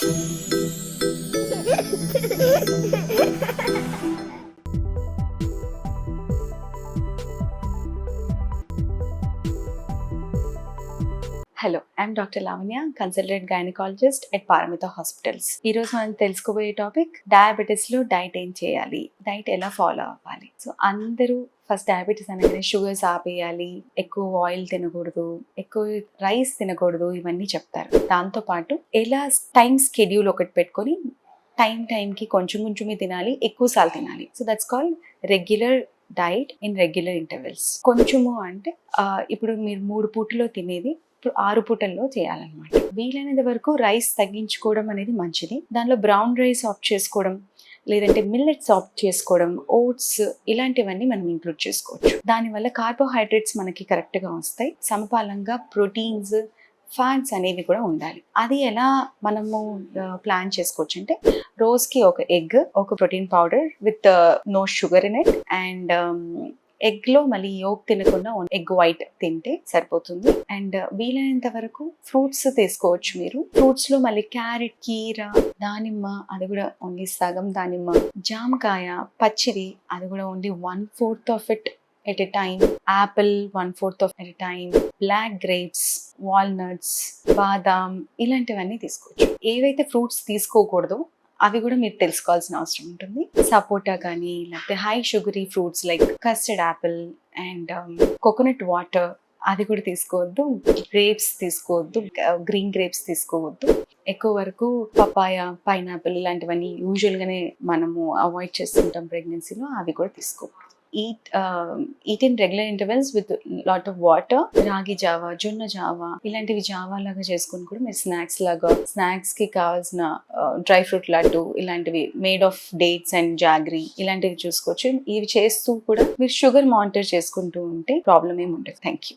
Hello, I'm doctor Lavanya, consultant gynaecologist at Paramita hospitals. ఈరోజు మనం తెలుసుకోబోయే టాపిక్ డయాబెటీస్లో డైట్ ఏం చేయాలి, డైట్ ఎలా ఫాలో అవ్వాలి. సో అందరూ ఫస్ట్ డయాబెటీస్ అనగానే షుగర్స్ ఆపేయాలి, ఎక్కువ ఆయిల్ తినకూడదు, ఎక్కువ రైస్ తినకూడదు, ఇవన్నీ చెప్తారు. దాంతోపాటు ఎలా టైం స్కెడ్యూల్ ఒకటి పెట్టుకొని టైంకి కొంచెమే తినాలి, ఎక్కువసార్లు తినాలి. So that's called regular diet in regular intervals. కొంచెము అంటే ఇప్పుడు మీరు 3 పూటలో తినేది ఇప్పుడు 6 పూటల్లో చేయాలన్నమాట. వీలైనంత వరకు రైస్ తగ్గించుకోవడం అనేది మంచిది. దానిలో బ్రౌన్ రైస్ ఆప్ట్ చేసుకోవడం, లేదంటే మిల్లెట్స్ ఆప్ట్ చేసుకోవడం, ఓట్స్ ఇలాంటివన్నీ మనం ఇంక్లూడ్ చేసుకోవచ్చు. దానివల్ల కార్బోహైడ్రేట్స్ మనకి కరెక్ట్గా వస్తాయి, సమపాలంగా ప్రోటీన్స్, ఫ్యాట్స్ అనేవి కూడా ఉండాలి. అది ఎలా మనము ప్లాన్ చేసుకోవచ్చు అంటే, రోజుకి ఒక ఎగ్, ఒక protein powder with no sugar in it, and ఎగ్లో మళ్ళీ యోక్ తినకుండా ఎగ్ వైట్ తింటే సరిపోతుంది. అండ్ వీలైనంత వరకు ఫ్రూట్స్ తీసుకోవచ్చు మీరు. ఫ్రూట్స్లో మళ్ళీ క్యారెట్, కీర, దానిమ్మ, అది కూడా ఓన్లీ సగం దానిమ్మ, జామకాయ పచ్చిది, అది కూడా only 1/4 of it at a time, apple 1/4 of at a time, black grapes, walnuts, బాదాం, ఇలాంటివన్నీ తీసుకోవచ్చు. ఏవైతే ఫ్రూట్స్ తీసుకోకూడదో అవి కూడా మీరు తెలుసుకోవాల్సిన అవసరం ఉంటుంది. సపోటా కానీ, లేకపోతే high sugary fruits like custard Apple and coconut water, అది కూడా తీసుకోవద్దు. గ్రేప్స్ తీసుకోవద్దు, గ్రీన్ గ్రేప్స్ తీసుకోవద్దు. ఎక్కువ వరకు పపాయ, పైనాపిల్ ఇలాంటివన్నీ యూజువల్గానే మనము అవాయిడ్ చేస్తుంటాం ప్రెగ్నెన్సీలో, అవి కూడా తీసుకోకూడదు. Eat in regular intervals with lot of water. రాగి జావా, జొన్న జావా, ఇలాంటివి జావా లాగా చేసుకుని కూడా మీరు స్నాక్స్ కి కావాల్సిన డ్రై ఫ్రూట్ లడ్డు, ఇలాంటివి made of dates and jaggery, ఇలాంటివి చూసుకోవచ్చు. ఇవి చేస్తూ కూడా మీరు షుగర్ మానిటర్ చేసుకుంటూ ఉంటే ప్రాబ్లం ఏమి ఉండదు. Thank you.